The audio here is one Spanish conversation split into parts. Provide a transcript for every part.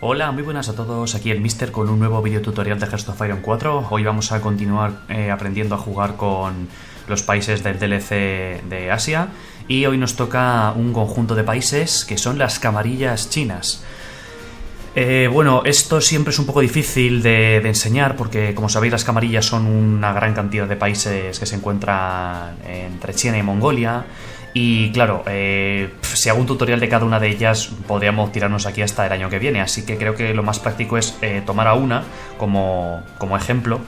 Hola, muy buenas a todos, aquí el Mister con un nuevo video tutorial de Hearts of Iron 4. Hoy vamos a continuar aprendiendo a jugar con los países del DLC de Asia. Y hoy nos toca un conjunto de países que son las camarillas chinas. Bueno, esto siempre es un poco difícil de enseñar porque, como sabéis, las camarillas son una gran cantidad de países que se encuentran entre China y Mongolia. Y claro, si hago un tutorial de cada una de ellas podríamos tirarnos aquí hasta el año que viene. Así que creo que lo más práctico es tomar a una como ejemplo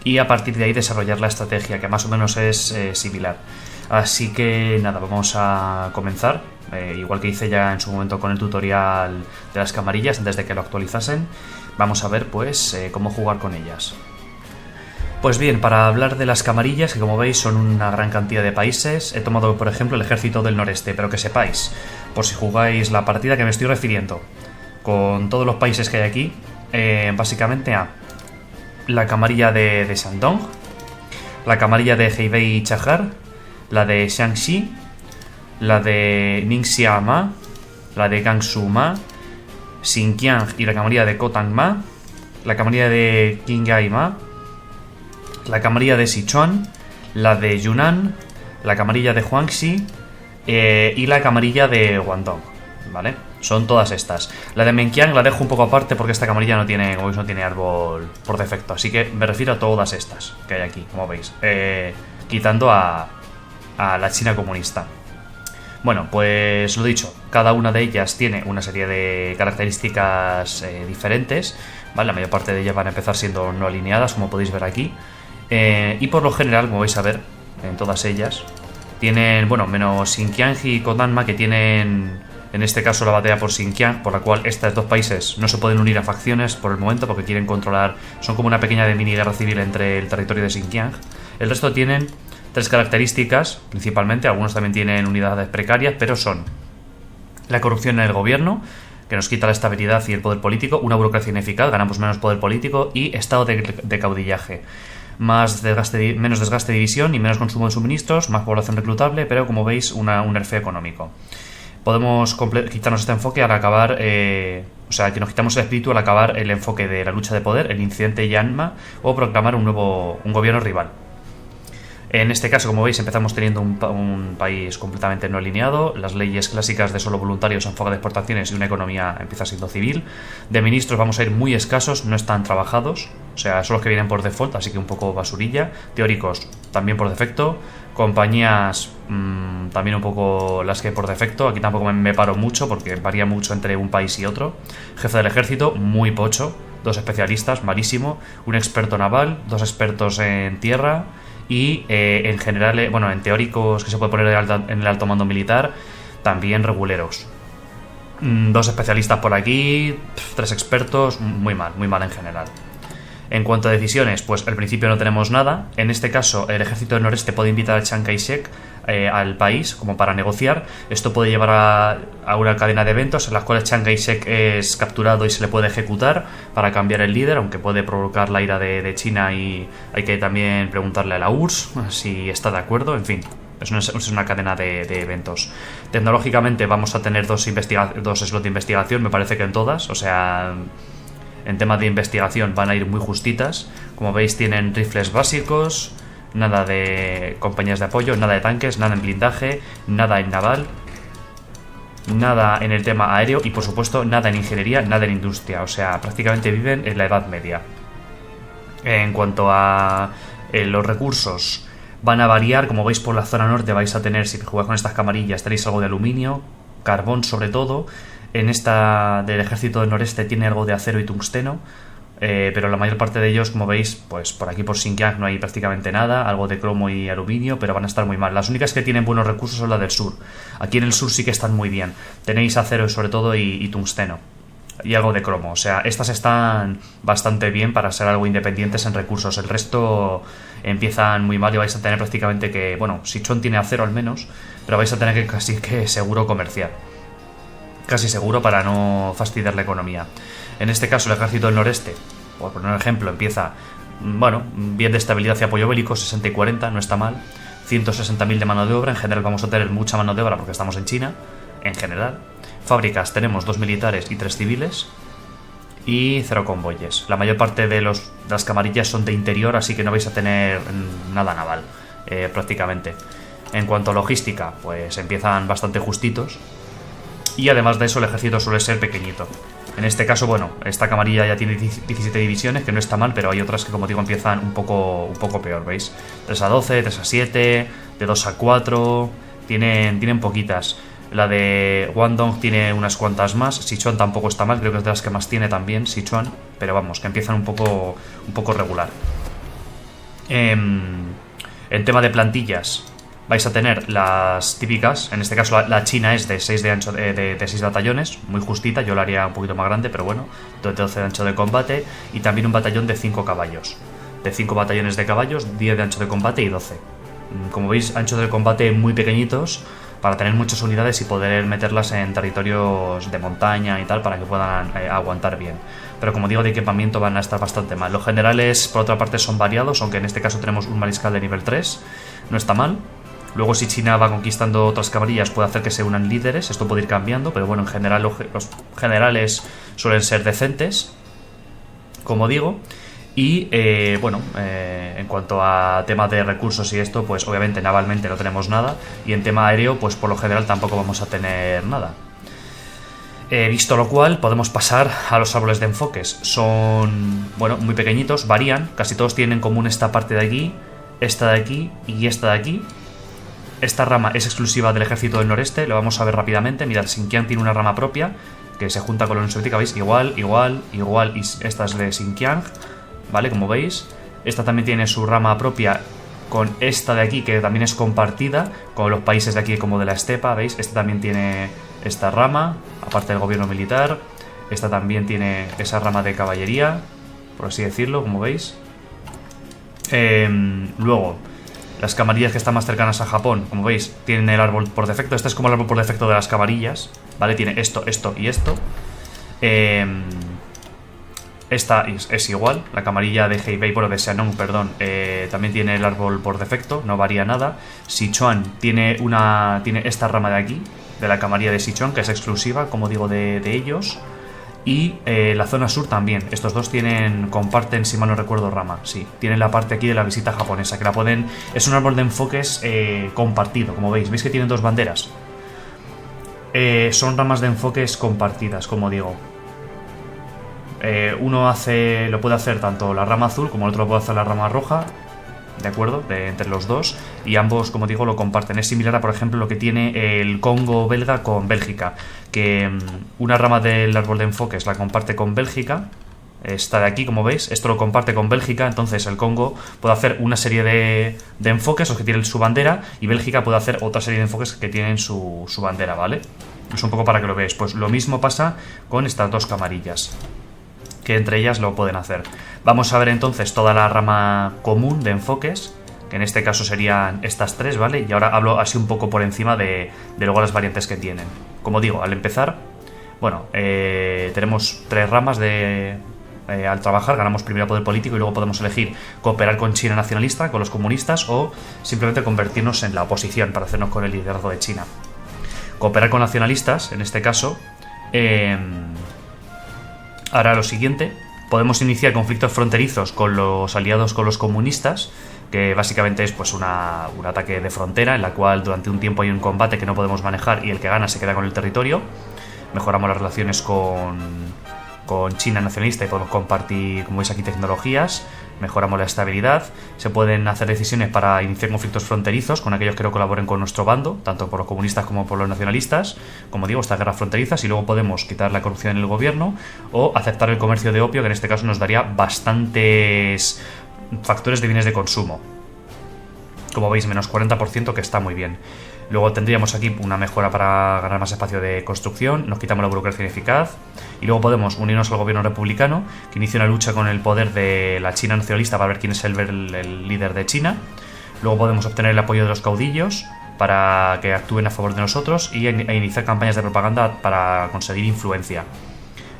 y a partir de ahí desarrollar la estrategia, que más o menos es similar. Así que nada, vamos a comenzar. Igual que hice ya en su momento con el tutorial de las camarillas antes de que lo actualizasen. Vamos a ver pues cómo jugar con ellas. Pues bien, para hablar de las camarillas, que como veis son una gran cantidad de países, he tomado por ejemplo el ejército del noreste, pero que sepáis, por si jugáis la partida que me estoy refiriendo, con todos los países que hay aquí, básicamente a la camarilla de Shandong, la camarilla de Hebei y Chahar, la de Shaanxi, la de Ningxia Ma, la de Gansu Ma, Xinjiang y la camarilla de Khotang Ma, la camarilla de Qinghai Ma, la camarilla de Sichuan, la de Yunnan, la camarilla de Huangxi y la camarilla de Guangdong, ¿vale? Son todas estas. La de Menqiang la dejo un poco aparte porque esta camarilla no tiene, como veis, no tiene árbol por defecto. Así que me refiero a todas estas que hay aquí, como veis, quitando a la China comunista. Bueno, pues lo dicho, cada una de ellas tiene una serie de características diferentes, ¿vale? La mayor parte de ellas van a empezar siendo no alineadas, como podéis ver aquí. Y por lo general, como vais a ver, en todas ellas tienen, bueno, menos Xinjiang y Kodanma, que tienen en este caso la batalla por Xinjiang, por la cual estos dos países no se pueden unir a facciones por el momento porque quieren controlar, son como una pequeña de mini guerra civil entre el territorio de Xinjiang. El resto tienen tres características, principalmente, algunos también tienen unidades precarias, pero son la corrupción en el gobierno, que nos quita la estabilidad y el poder político, una burocracia ineficaz, ganamos menos poder político, y estado de caudillaje. Menos desgaste de división y menos consumo de suministros, más población reclutable, pero como veis, un nerfeo económico. Podemos quitarnos este enfoque al acabar, o sea, que nos quitamos el espíritu al acabar el enfoque de la lucha de poder, el incidente Yanma, o proclamar un gobierno rival. En este caso, como veis, empezamos teniendo un país completamente no alineado, las leyes clásicas de solo voluntarios, enfoque de exportaciones y una economía empieza siendo civil. De ministros vamos a ir muy escasos, no están trabajados, o sea, son los que vienen por default, así que un poco basurilla. Teóricos también por defecto. Compañías también un poco las que hay por defecto, aquí tampoco me paro mucho porque varía mucho entre un país y otro. Jefe del ejército, muy pocho, 2 especialistas, malísimo, un experto naval, 2 expertos en tierra. Y en general, bueno, en teóricos que se puede poner en el alto mando militar, también reguleros. 2 especialistas por aquí, 3 expertos, muy mal en general. En cuanto a decisiones, pues al principio no tenemos nada. En este caso, el ejército del noreste puede invitar a Chiang Kai-shek al país como para negociar. Esto puede llevar a una cadena de eventos en las cuales Chiang Kai-shek es capturado y se le puede ejecutar para cambiar el líder, aunque puede provocar la ira de China, y hay que también preguntarle a la URSS si está de acuerdo. En fin, es una cadena de eventos. Tecnológicamente vamos a tener 2 slots de investigación, me parece que en todas, o sea, en temas de investigación van a ir muy justitas. Como veis, tienen rifles básicos, nada de compañías de apoyo, nada de tanques, nada en blindaje, nada en naval, nada en el tema aéreo y por supuesto nada en ingeniería, nada en industria. O sea, prácticamente viven en la Edad Media. En cuanto a los recursos, van a variar. Como veis, por la zona norte vais a tener, si jugáis con estas camarillas, tenéis algo de aluminio, carbón sobre todo. En esta del ejército del noreste tiene algo de acero y tungsteno, pero la mayor parte de ellos, como veis, pues por aquí por Xinjiang no hay prácticamente nada, algo de cromo y aluminio, pero van a estar muy mal. Las únicas que tienen buenos recursos son las del sur. Aquí en el sur sí que están muy bien. Tenéis acero sobre todo y tungsteno. Y algo de cromo. O sea, estas están bastante bien para ser algo independientes en recursos. El resto empiezan muy mal y vais a tener prácticamente que... Bueno, Sichuan tiene acero al menos, pero vais a tener que casi que seguro comerciar. Casi seguro para no fastidiar la economía. En este caso, el ejército del noreste, por poner un ejemplo, empieza, bueno, bien de estabilidad y apoyo bélico, 60 y 40, no está mal. 160.000 de mano de obra, en general vamos a tener mucha mano de obra porque estamos en China, en general. Fábricas, tenemos 2 militares y 3 civiles. y 0 convoyes. La mayor parte de las camarillas son de interior, así que no vais a tener nada naval, prácticamente. En cuanto a logística, pues empiezan bastante justitos. Y además de eso, el ejército suele ser pequeñito. En este caso, bueno, esta camarilla ya tiene 17 divisiones, que no está mal, pero hay otras que, como digo, empiezan un poco peor, ¿veis? 3 a 12, 3 a 7, de 2 a 4, tienen poquitas. La de Guangdong tiene unas cuantas más. Sichuan tampoco está mal, creo que es de las que más tiene también, Sichuan, pero vamos, que empiezan un poco regular. En tema de plantillas, vais a tener las típicas. En este caso la china es de 6 de ancho, de 6 batallones, muy justita. Yo la haría un poquito más grande, pero bueno, de 12 de ancho de combate. Y también un batallón de 5 caballos, de 5 batallones de caballos, 10 de ancho de combate y 12. Como veis, anchos de combate muy pequeñitos, para tener muchas unidades y poder meterlas en territorios de montaña y tal, para que puedan aguantar bien. Pero como digo, de equipamiento van a estar bastante mal. Los generales, por otra parte, son variados, aunque en este caso tenemos un mariscal de nivel 3, no está mal. Luego, si China va conquistando otras camarillas, puede hacer que se unan líderes. Esto puede ir cambiando, pero bueno, en general los generales suelen ser decentes, como digo. Y bueno, en cuanto a temas de recursos y esto, pues obviamente navalmente no tenemos nada. Y en tema aéreo, pues por lo general tampoco vamos a tener nada. Visto lo cual, podemos pasar a los árboles de enfoques. Son, bueno, muy pequeñitos, varían. Casi todos tienen en común esta parte de aquí, esta de aquí y esta de aquí. Esta rama es exclusiva del ejército del noreste, lo vamos a ver rápidamente. Mirad, Xinjiang tiene una rama propia que se junta con la Unión Soviética, ¿veis? Igual, y esta es de Xinjiang, ¿vale? Como veis. Esta también tiene su rama propia con esta de aquí, que también es compartida con los países de aquí como de la estepa, ¿veis? Esta también tiene esta rama, aparte del gobierno militar. Esta también tiene esa rama de caballería, por así decirlo, como veis. Luego, las camarillas que están más cercanas a Japón, como veis, tienen el árbol por defecto. Este es como el árbol por defecto de las camarillas, ¿vale? Tiene esto, esto y esto. Esta es igual, la camarilla de Heibei, bueno, de Shanong, perdón, también tiene el árbol por defecto, no varía nada. Sichuan tiene esta rama de aquí, de la camarilla de Sichuan, que es exclusiva, como digo, de ellos. Y la zona sur también. Estos dos comparten, si mal no recuerdo, rama. Sí, tienen la parte aquí de la visita japonesa, que la pueden... Es un árbol de enfoques compartido, como veis. ¿Veis que tienen dos banderas? Son ramas de enfoques compartidas, como digo. Uno lo puede hacer tanto la rama azul como el otro lo puede hacer la rama roja. ¿De acuerdo? Entre los dos. Y ambos, como digo, lo comparten. Es similar a, por ejemplo, lo que tiene el Congo belga con Bélgica. Que una rama del árbol de enfoques la comparte con Bélgica. Esta de aquí, como veis, esto lo comparte con Bélgica. Entonces el Congo puede hacer una serie de enfoques, los que tienen su bandera. Y Bélgica puede hacer otra serie de enfoques que tienen su bandera, ¿vale? Es un poco para que lo veáis. Pues lo mismo pasa con estas dos camarillas, que entre ellas lo pueden hacer. Vamos a ver entonces toda la rama común de enfoques, que en este caso serían estas tres, ¿vale? Y ahora hablo así un poco por encima de luego las variantes que tienen. Como digo, al empezar, bueno, tenemos tres ramas al trabajar. Ganamos primero poder político y luego podemos elegir cooperar con China nacionalista, con los comunistas, o simplemente convertirnos en la oposición para hacernos con el liderazgo de China. Cooperar con nacionalistas, en este caso, hará lo siguiente. Podemos iniciar conflictos fronterizos con los aliados con los comunistas, que básicamente es pues un ataque de frontera en la cual durante un tiempo hay un combate que no podemos manejar y el que gana se queda con el territorio. Mejoramos las relaciones con China nacionalista y podemos compartir, como veis aquí, tecnologías. Mejoramos la estabilidad. Se pueden hacer decisiones para iniciar conflictos fronterizos con aquellos que no colaboren con nuestro bando, tanto por los comunistas como por los nacionalistas. Como digo, estas guerras fronterizas. Y luego podemos quitar la corrupción en el gobierno o aceptar el comercio de opio, que en este caso nos daría bastantes factores de bienes de consumo. Como veis, menos 40%, que está muy bien. Luego tendríamos aquí una mejora para ganar más espacio de construcción. Nos quitamos la burocracia ineficaz. Y luego podemos unirnos al gobierno republicano, que inicia una lucha con el poder de la China nacionalista para ver quién es el líder de China. Luego podemos obtener el apoyo de los caudillos para que actúen a favor de nosotros e iniciar campañas de propaganda para conseguir influencia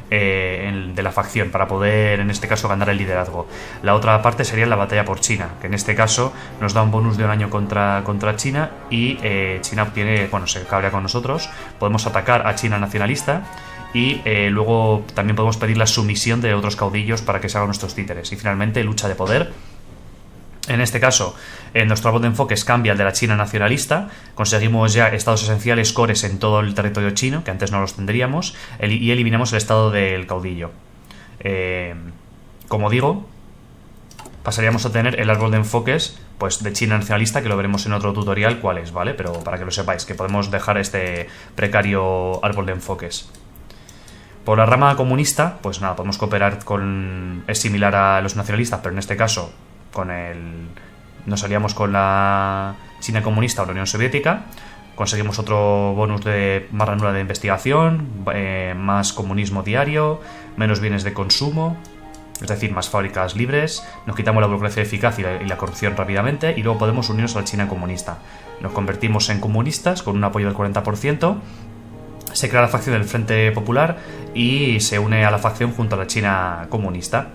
de la facción, para poder en este caso ganar el liderazgo. La otra parte sería la batalla por China, que en este caso nos da un bonus de un año contra China y China obtiene, bueno, se cabrea con nosotros. Podemos atacar a China nacionalista y luego también podemos pedir la sumisión de otros caudillos para que se hagan nuestros títeres. Y finalmente, lucha de poder. En este caso, nuestro árbol de enfoques cambia al de la China nacionalista. Conseguimos ya estados esenciales, cores en todo el territorio chino, que antes no los tendríamos, y eliminamos el estado del caudillo. Como digo, pasaríamos a tener el árbol de enfoques pues de China nacionalista, que lo veremos en otro tutorial cuál es, ¿vale? Pero para que lo sepáis, que podemos dejar este precario árbol de enfoques. Por la rama comunista, pues nada, podemos cooperar con... Es similar a los nacionalistas, pero en este caso nos aliamos con la China comunista o la Unión Soviética. Conseguimos otro bonus de más ranura de investigación, más comunismo diario, menos bienes de consumo, es decir, más fábricas libres. Nos quitamos la burocracia eficaz y la corrupción rápidamente, y luego podemos unirnos a la China comunista. Nos convertimos en comunistas con un apoyo del 40%. Se crea la facción del Frente Popular y se une a la facción junto a la China comunista.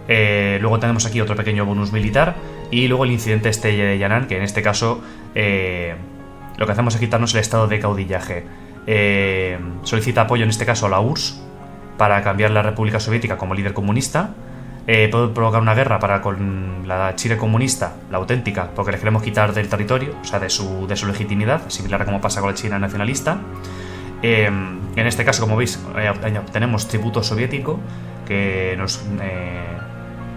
Luego tenemos aquí otro pequeño bonus militar, y luego el incidente de Yan'an, que en este caso lo que hacemos es quitarnos el estado de caudillaje. Solicita apoyo en este caso a la URSS para cambiar la República Soviética como líder comunista. Puede provocar una guerra con la China comunista, la auténtica, porque les queremos quitar del territorio, o sea, de su legitimidad, similar a como pasa con la China nacionalista. En este caso, como veis, obtenemos tributo soviético que nos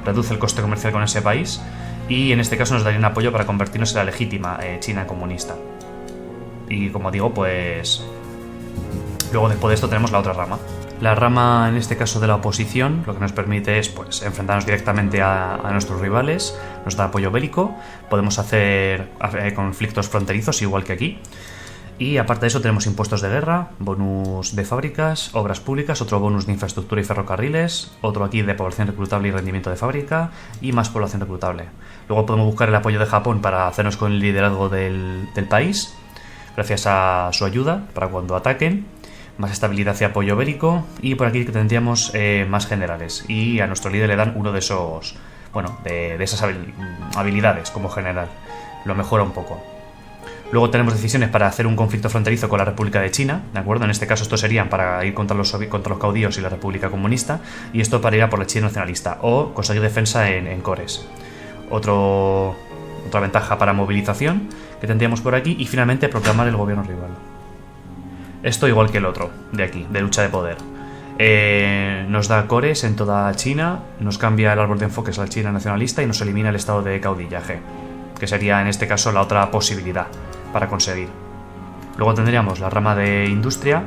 reduce el coste comercial con ese país, y en este caso nos daría un apoyo para convertirnos en la legítima China comunista. Y como digo, pues luego después de esto tenemos la otra rama. La rama, en este caso de la oposición, lo que nos permite es pues enfrentarnos directamente a nuestros rivales, nos da apoyo bélico, podemos hacer conflictos fronterizos igual que aquí. Y aparte de eso tenemos impuestos de guerra, bonus de fábricas, obras públicas, otro bonus de infraestructura y ferrocarriles, otro aquí de población reclutable y rendimiento de fábrica, y más población reclutable. Luego podemos buscar el apoyo de Japón para hacernos con el liderazgo del país, gracias a su ayuda para cuando ataquen, más estabilidad y apoyo bélico, y por aquí tendríamos más generales, y a nuestro líder le dan uno de esos, bueno, de esas habilidades como general, lo mejora un poco. Luego tenemos decisiones para hacer un conflicto fronterizo con la República de China, ¿de acuerdo? En este caso estos serían para ir contra los caudillos y la República Comunista, y esto para ir a por la China nacionalista, o conseguir defensa en cores. Otra ventaja para movilización que tendríamos por aquí, y finalmente proclamar el gobierno rival. Esto igual que el otro, de aquí, de lucha de poder. Nos da cores en toda China, nos cambia el árbol de enfoques a la China nacionalista y nos elimina el estado de caudillaje, que sería en este caso la otra posibilidad para conseguir. Luego tendríamos la rama de industria,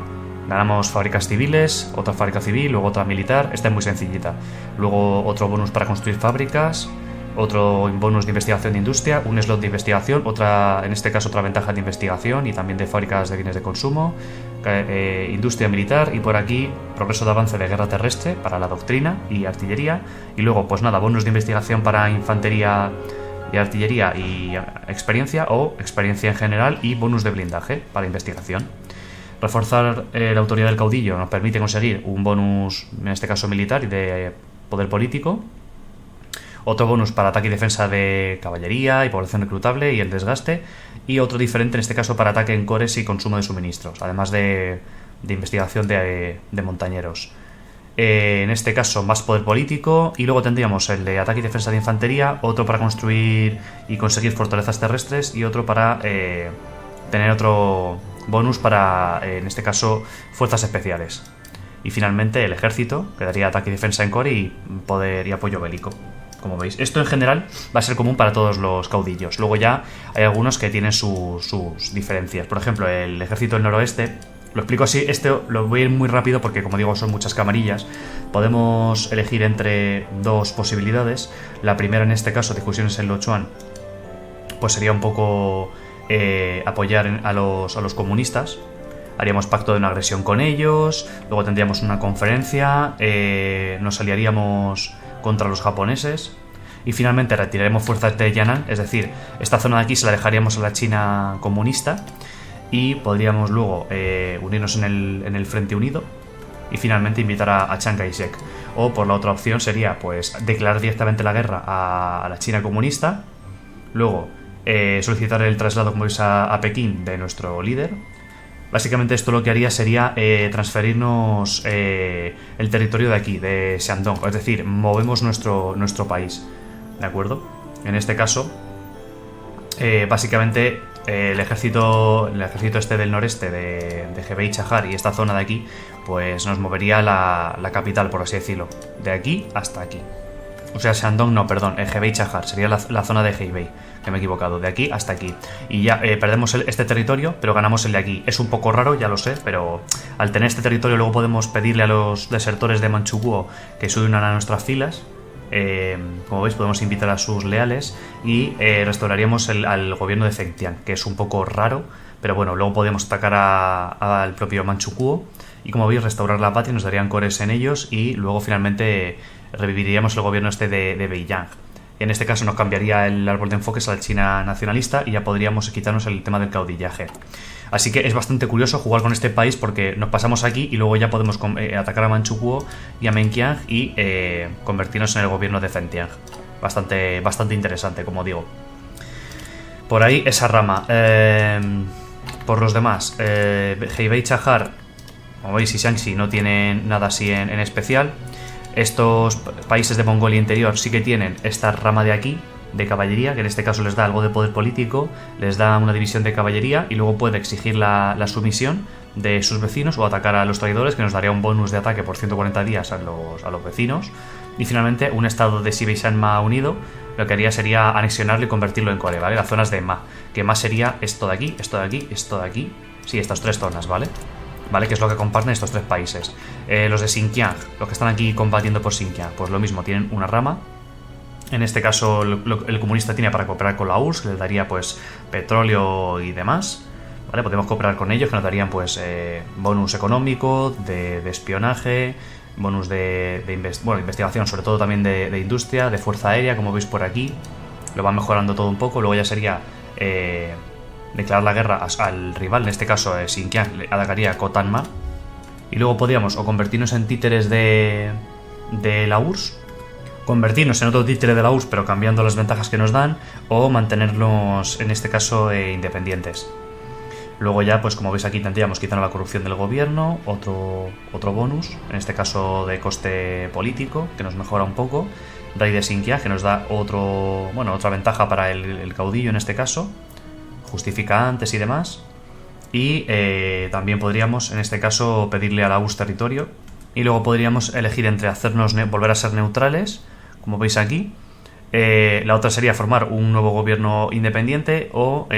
ganamos fábricas civiles, otra fábrica civil, luego otra militar, esta es muy sencillita. Luego otro bonus para construir fábricas, otro bonus de investigación de industria, un slot de investigación, en este caso otra ventaja de investigación y también de fábricas de bienes de consumo, industria militar, y por aquí progreso de avance de guerra terrestre para la doctrina y artillería, y luego pues nada, bonus de investigación para infantería y artillería y experiencia, o experiencia en general, y bonus de blindaje para investigación. Reforzar la autoridad del caudillo nos permite conseguir un bonus, en este caso militar y de poder político. Otro bonus para ataque y defensa de caballería y población reclutable y el desgaste. Y otro diferente, en este caso para ataque en cores y consumo de suministros, además de investigación de montañeros. En este caso más poder político, y luego tendríamos el de ataque y defensa de infantería, otro para construir y conseguir fortalezas terrestres, y otro para tener otro bonus para, en este caso, fuerzas especiales. Y finalmente el ejército, que daría ataque y defensa en core y poder y apoyo bélico. Como veis, esto en general va a ser común para todos los caudillos. Luego ya hay algunos que tienen sus diferencias. Por ejemplo, el ejército del noroeste, lo explico así, lo voy a ir muy rápido porque, como digo, son muchas camarillas. Podemos elegir entre dos posibilidades. La primera, en este caso, discusiones en Luochuan, pues sería un poco apoyar a los comunistas. Haríamos pacto de una agresión con ellos, luego tendríamos una conferencia, nos aliaríamos contra los japoneses y finalmente retiraremos fuerzas de Yan'an, es decir, esta zona de aquí se la dejaríamos a la China comunista y podríamos luego unirnos en el Frente Unido y finalmente invitar a Chiang Kai-shek. O por la otra opción sería pues declarar directamente la guerra a la China comunista, luego solicitar el traslado, como veis, a Pekín de nuestro líder. Básicamente esto lo que haría sería transferirnos el territorio de aquí, de Shandong, es decir, movemos nuestro país, ¿de acuerdo? En este caso, básicamente el ejército este del noreste de Hebei Chahar y esta zona de aquí, pues nos movería la capital, por así decirlo, de aquí hasta aquí. O sea, Shandong no, perdón, Hebei Chahar, sería la zona de Hebei, que me he equivocado, de aquí hasta aquí. Y ya perdemos este territorio, pero ganamos el de aquí. Es un poco raro, ya lo sé, pero al tener este territorio luego podemos pedirle a los desertores de Manchukuo que se unan a nuestras filas. Como veis, podemos invitar a sus leales y restauraríamos al gobierno de Zhengtian, que es un poco raro, pero bueno, luego podemos atacar al propio Manchukuo y, como veis, restaurar la patria, nos darían cores en ellos y luego finalmente reviviríamos el gobierno este de Beiyang. En este caso nos cambiaría el árbol de enfoques a la China nacionalista y ya podríamos quitarnos el tema del caudillaje. Así que es bastante curioso jugar con este país porque nos pasamos aquí y luego ya podemos atacar a Manchukuo y a Menqiang y convertirnos en el gobierno de Zhengtian. Bastante interesante, como digo. Por ahí esa rama. Por los demás, Hebei Chahar, como veis, y Shaanxi no tienen nada así en especial. Estos países de Mongolia Interior sí que tienen esta rama de aquí, de caballería, que en este caso les da algo de poder político, les da una división de caballería y luego puede exigir la sumisión de sus vecinos o atacar a los traidores, que nos daría un bonus de ataque por 140 días a los vecinos. Y finalmente un estado de Xibei Shanma unido lo que haría sería anexionarlo y convertirlo en Corea, ¿vale? Las zonas de Ma, que Ma sería esto de aquí, esto de aquí, esto de aquí, sí, estas tres zonas, ¿vale? ¿Vale? Que es lo que comparten estos tres países. Los de Xinjiang, los que están aquí combatiendo por Xinjiang, pues lo mismo, tienen una rama. En este caso el comunista tiene para cooperar con la URSS, que les daría pues petróleo y demás. ¿Vale? Podemos cooperar con ellos, que nos darían pues bonus económico, de espionaje, bonus de investigación, sobre todo también de industria, de fuerza aérea, como veis por aquí. Lo van mejorando todo un poco. Luego ya sería declarar la guerra al rival, en este caso Xinjiang le atacaría a Khotan-Ma. Y luego podríamos o convertirnos en títeres de la URSS, convertirnos en otro títere de la URSS pero cambiando las ventajas que nos dan, o mantenernos en este caso independientes. Luego ya, pues como veis aquí, tendríamos quitando la corrupción del gobierno, otro bonus, en este caso de coste político, que nos mejora un poco. Rey de Xinjiang, que nos da otra ventaja para el caudillo en este caso, justifica antes y demás. Y también podríamos, en este caso, pedirle a la URSS territorio. Y luego podríamos elegir entre volver a ser neutrales, como veis aquí. La otra sería formar un nuevo gobierno independiente o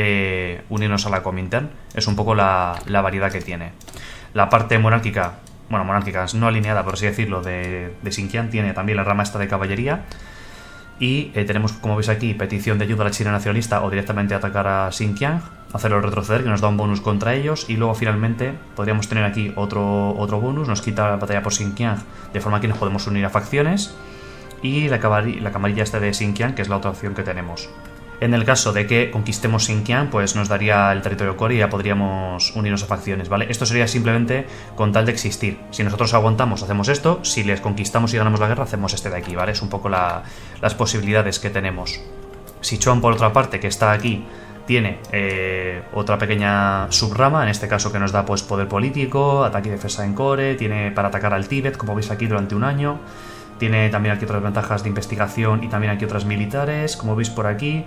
unirnos a la Kuomintang. Es un poco la variedad que tiene. La parte monárquica, no alineada, por así decirlo, de Xinjiang, tiene también la rama esta de caballería. Y tenemos, como veis aquí, petición de ayuda a la China nacionalista o directamente atacar a Xinjiang, hacerlo retroceder, que nos da un bonus contra ellos. Y luego finalmente podríamos tener aquí otro bonus, nos quita la batalla por Xinjiang, de forma que nos podemos unir a facciones. Y la camarilla esta de Xinjiang, que es la otra opción que tenemos. En el caso de que conquistemos Xinjiang, pues nos daría el territorio core y ya podríamos unirnos a facciones, ¿vale? Esto sería simplemente con tal de existir. Si nosotros aguantamos, hacemos esto. Si les conquistamos y ganamos la guerra, hacemos este de aquí, ¿vale? Es un poco las posibilidades que tenemos. Sichuan, por otra parte, que está aquí, tiene otra pequeña subrama, en este caso que nos da pues poder político, ataque y defensa en core, tiene para atacar al Tíbet, como veis aquí, durante un año. Tiene también aquí otras ventajas de investigación y también aquí otras militares, como veis por aquí.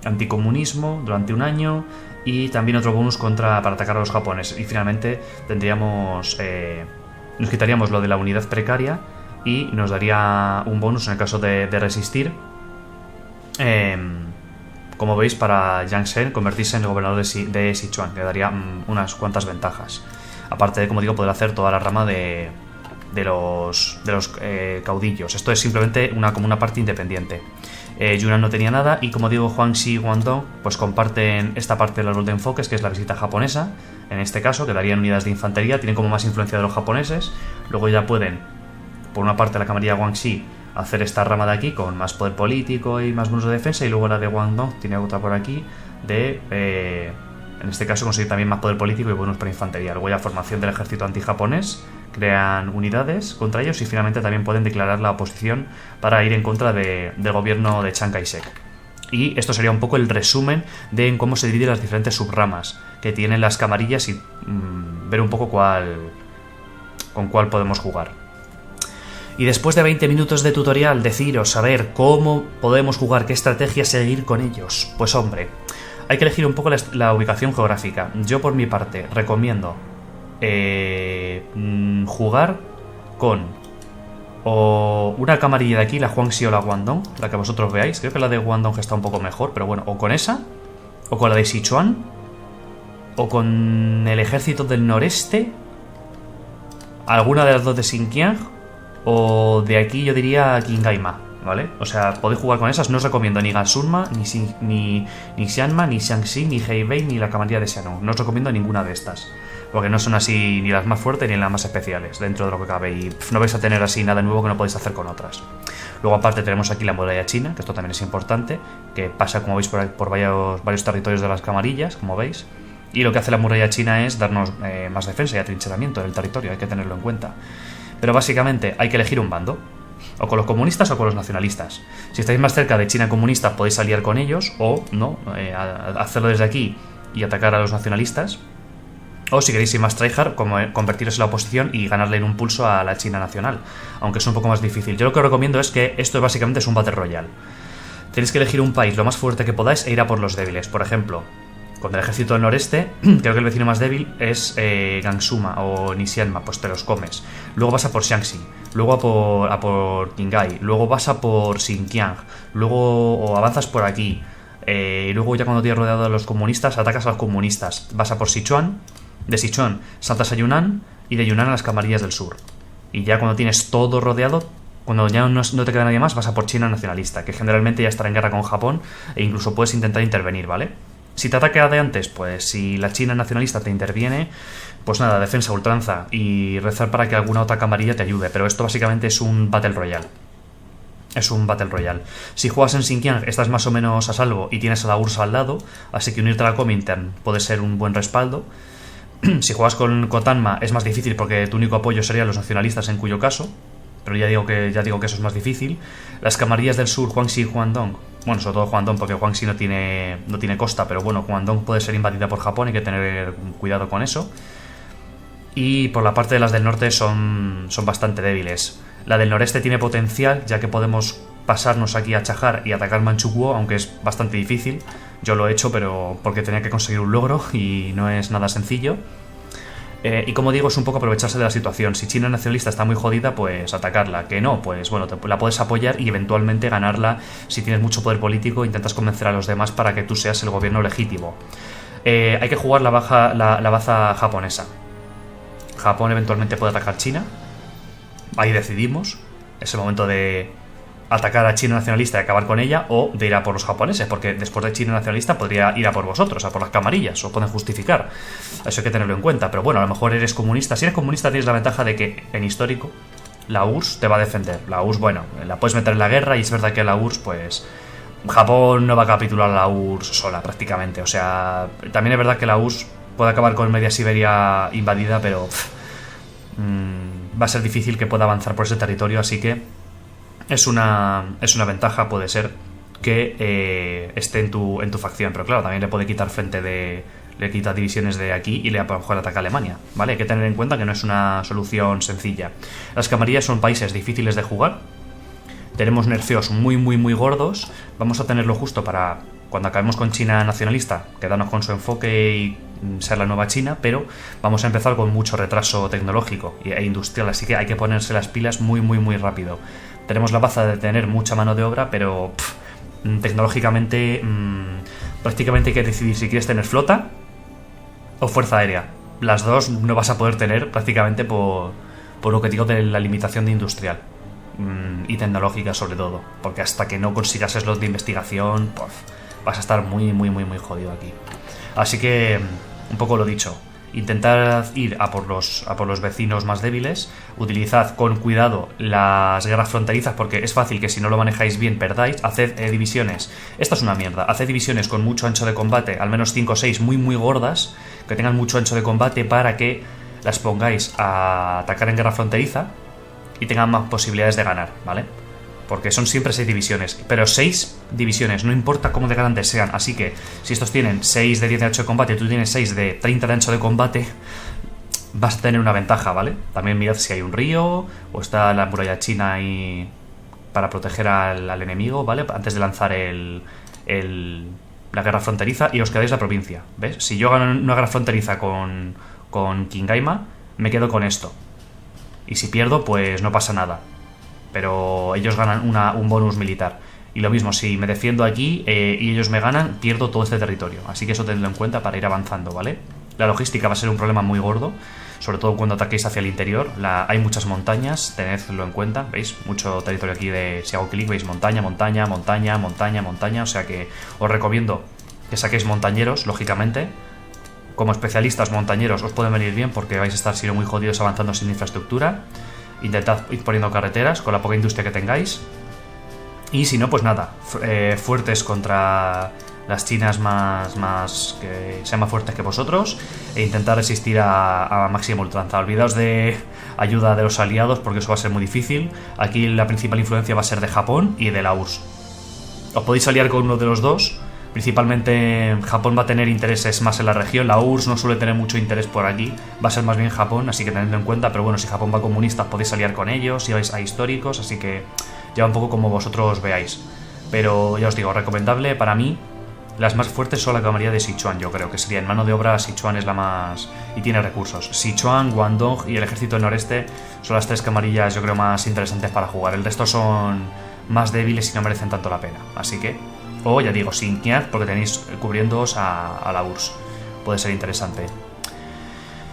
Anticomunismo durante un año y también otro bonus para atacar a los japoneses. Y finalmente tendríamos nos quitaríamos lo de la unidad precaria y nos daría un bonus en el caso de resistir, como veis, para Jiang Shen convertirse en el gobernador de Sichuan, que daría unas cuantas ventajas, aparte de, como digo, poder hacer toda la rama de los caudillos. Esto es simplemente como una parte independiente. Yunnan no tenía nada y, como digo, Guangxi y Guangdong pues comparten esta parte del árbol de enfoques, que es la visita japonesa, en este caso, que darían unidades de infantería, tienen como más influencia de los japoneses. Luego ya pueden, por una parte, la camarilla Guangxi hacer esta rama de aquí con más poder político y más bonus de defensa, y luego la de Guangdong tiene otra por aquí en este caso conseguir también más poder político y bonus para infantería. Luego ya formación del ejército antijaponés, crean unidades contra ellos y finalmente también pueden declarar la oposición para ir en contra del gobierno de Chiang Kai-shek. Y esto sería un poco el resumen de en cómo se dividen las diferentes subramas que tienen las camarillas y ver un poco con cuál podemos jugar. Y después de 20 minutos de tutorial, deciros saber cómo podemos jugar, qué estrategia seguir con ellos. Pues hombre, hay que elegir un poco la ubicación geográfica. Yo por mi parte recomiendo jugar con o una camarilla de aquí, la Huangxi o la Guangdong, la que vosotros veáis. Creo que la de Guangdong está un poco mejor, pero bueno, o con esa, o con la de Sichuan, o con el ejército del noreste, alguna de las dos de Xinjiang, o de aquí yo diría Qinghai-ma, ¿vale? O sea, podéis jugar con esas. No os recomiendo ni Gansunma, ni Xianma, ni Shaanxi, ni Hebei, ni la camarilla de Xianong. No os recomiendo ninguna de estas, porque no son así ni las más fuertes ni las más especiales dentro de lo que cabe, y no vais a tener así nada nuevo que no podéis hacer con otras. Luego aparte tenemos aquí la muralla china, que esto también es importante, que pasa, como veis, por varios territorios de las camarillas, como veis, y lo que hace la muralla china es darnos más defensa y atrincheramiento del territorio, hay que tenerlo en cuenta. Pero básicamente hay que elegir un bando, o con los comunistas o con los nacionalistas. Si estáis más cerca de China comunista podéis aliar con ellos, o no, hacerlo desde aquí y atacar a los nacionalistas. O si queréis ir más tryhard, convertiros en la oposición y ganarle en un pulso a la China nacional, aunque es un poco más difícil. Yo lo que os recomiendo es que esto básicamente es un Battle Royale. Tenéis que elegir un país lo más fuerte que podáis e ir a por los débiles. Por ejemplo, con el ejército del noreste, creo que el vecino más débil es Gangsuma o Nisianma, pues te los comes. Luego vas a por Shaanxi, luego a por Qinghai, luego vas a por Xinjiang, luego avanzas por aquí. Luego ya cuando tienes rodeado a los comunistas, atacas a los comunistas. Vas a por Sichuan. De Sichuan saltas a Yunnan y de Yunnan a las camarillas del sur. Y ya cuando tienes todo rodeado, cuando ya no te queda nadie más, vas a por China nacionalista, que generalmente ya estará en guerra con Japón e incluso puedes intentar intervenir, ¿vale? Si te ataca de antes, pues si la China nacionalista te interviene, pues nada, defensa, ultranza y rezar para que alguna otra camarilla te ayude. Pero esto básicamente es un Battle Royale. Es un Battle Royale. Si juegas en Xinjiang estás más o menos a salvo y tienes a la URSS al lado, así que unirte a la Comintern puede ser un buen respaldo. Si juegas con Kotanma es más difícil porque tu único apoyo serían los nacionalistas, en cuyo caso, pero ya digo que eso es más difícil. Las camarillas del sur, Huangxi y Guangdong, bueno, sobre todo Guangdong porque Huangxi no tiene costa, pero bueno, Guangdong puede ser invadida por Japón, hay que tener cuidado con eso. Y por la parte de las del norte son bastante débiles. La del noreste tiene potencial, ya que podemos pasarnos aquí a Chajar y atacar Manchukuo, aunque es bastante difícil. Yo lo he hecho, pero porque tenía que conseguir un logro y no es nada sencillo. Y como digo, es un poco aprovecharse de la situación. Si China nacionalista está muy jodida, pues atacarla. Que no, pues bueno, la puedes apoyar y eventualmente ganarla. Si tienes mucho poder político, intentas convencer a los demás para que tú seas el gobierno legítimo. Hay que jugar la baza japonesa. Japón eventualmente puede atacar China. Ahí decidimos. Es el momento de atacar a China nacionalista y acabar con ella, o de ir a por los japoneses, porque después de China nacionalista podría ir a por vosotros, a por las camarillas, os pueden justificar. Eso hay que tenerlo en cuenta. Pero bueno, a lo mejor eres comunista. Si eres comunista tienes la ventaja de que en histórico la URSS te va a defender. La URSS, bueno, la puedes meter en la guerra, y es verdad que la URSS, pues Japón no va a capitular a la URSS sola prácticamente. O sea, también es verdad que la URSS puede acabar con media Siberia invadida, pero va a ser difícil que pueda avanzar por ese territorio, así que es una ventaja, puede ser que esté en tu facción, pero claro, también le puede quitar le quita divisiones de aquí y a lo mejor ataca a Alemania, ¿vale? Hay que tener en cuenta que no es una solución sencilla. Las camarillas son países difíciles de jugar, tenemos nerfeos muy muy muy gordos, vamos a tenerlo justo para cuando acabemos con China nacionalista, quedarnos con su enfoque y ser la nueva China, pero vamos a empezar con mucho retraso tecnológico e industrial, así que hay que ponerse las pilas muy muy muy rápido. Tenemos la baza de tener mucha mano de obra, pero tecnológicamente prácticamente hay que decidir si quieres tener flota o fuerza aérea. Las dos no vas a poder tener prácticamente por lo que digo de la limitación de industrial y tecnológica sobre todo, porque hasta que no consigas slots de investigación vas a estar muy muy muy muy jodido aquí. Así que un poco lo dicho, intentad ir a por los vecinos más débiles, utilizad con cuidado las guerras fronterizas, porque es fácil que si no lo manejáis bien perdáis. Haced divisiones, esta es una mierda, haced divisiones con mucho ancho de combate, al menos 5 o 6 muy muy gordas, que tengan mucho ancho de combate para que las pongáis a atacar en guerra fronteriza y tengan más posibilidades de ganar, ¿vale? porque son siempre 6 divisiones, pero 6 divisiones, no importa cómo de grandes sean. Así que si estos tienen 6 de 10 de ancho de combate y tú tienes 6 de 30 de ancho de combate, vas a tener una ventaja, ¿vale? También mirad si hay un río o está la muralla china ahí para proteger al enemigo, ¿vale? Antes de lanzar la guerra fronteriza, y os quedáis la provincia, ¿ves? Si yo gano una guerra fronteriza con Kingaima, me quedo con esto. Y si pierdo, pues no pasa nada. Pero ellos ganan un bonus militar. Y lo mismo, si me defiendo aquí y ellos me ganan, pierdo todo este territorio. Así que eso tenedlo en cuenta para ir avanzando, ¿vale? La logística va a ser un problema muy gordo, sobre todo cuando ataquéis hacia el interior. Hay muchas montañas, tenedlo en cuenta, ¿veis? Mucho territorio aquí de... Si hago clic, veis montaña, montaña, montaña, montaña, montaña. O sea que os recomiendo que saquéis montañeros, lógicamente. Como especialistas montañeros os pueden venir bien porque vais a estar siendo muy jodidos avanzando sin infraestructura. Intentad ir poniendo carreteras con la poca industria que tengáis. Y si no, pues nada, fuertes contra las chinas más que sean más fuertes que vosotros, e intentar resistir a máxima ultranza. Olvidaos de ayuda de los aliados porque eso va a ser muy difícil. Aquí la principal influencia va a ser de Japón y de la URSS. Os podéis aliar con uno de los dos. Principalmente Japón va a tener intereses más en la región. La URSS no suele tener mucho interés por aquí. Va a ser más bien Japón, así que tenedlo en cuenta. Pero bueno, si Japón va comunista podéis aliar con ellos. Si vais a históricos, así que ya un poco como vosotros veáis. Pero ya os digo, recomendable para mí. Las más fuertes son la camarilla de Sichuan, yo creo que sería en mano de obra. Sichuan es la más... y tiene recursos. Sichuan, Guangdong y el ejército del noreste son las 3 camarillas, yo creo, más interesantes para jugar. El resto son más débiles y no merecen tanto la pena. Así que... o ya digo, sin Kiad, porque tenéis cubriéndoos a la URSS. Puede ser interesante.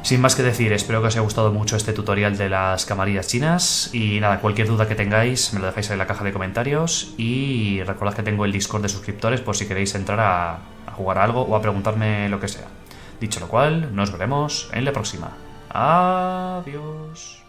Sin más que decir, espero que os haya gustado mucho este tutorial de las camarillas chinas. Y nada, cualquier duda que tengáis me lo dejáis ahí en la caja de comentarios. Y recordad que tengo el Discord de suscriptores por si queréis entrar a jugar a algo o a preguntarme lo que sea. Dicho lo cual, nos veremos en la próxima. Adiós.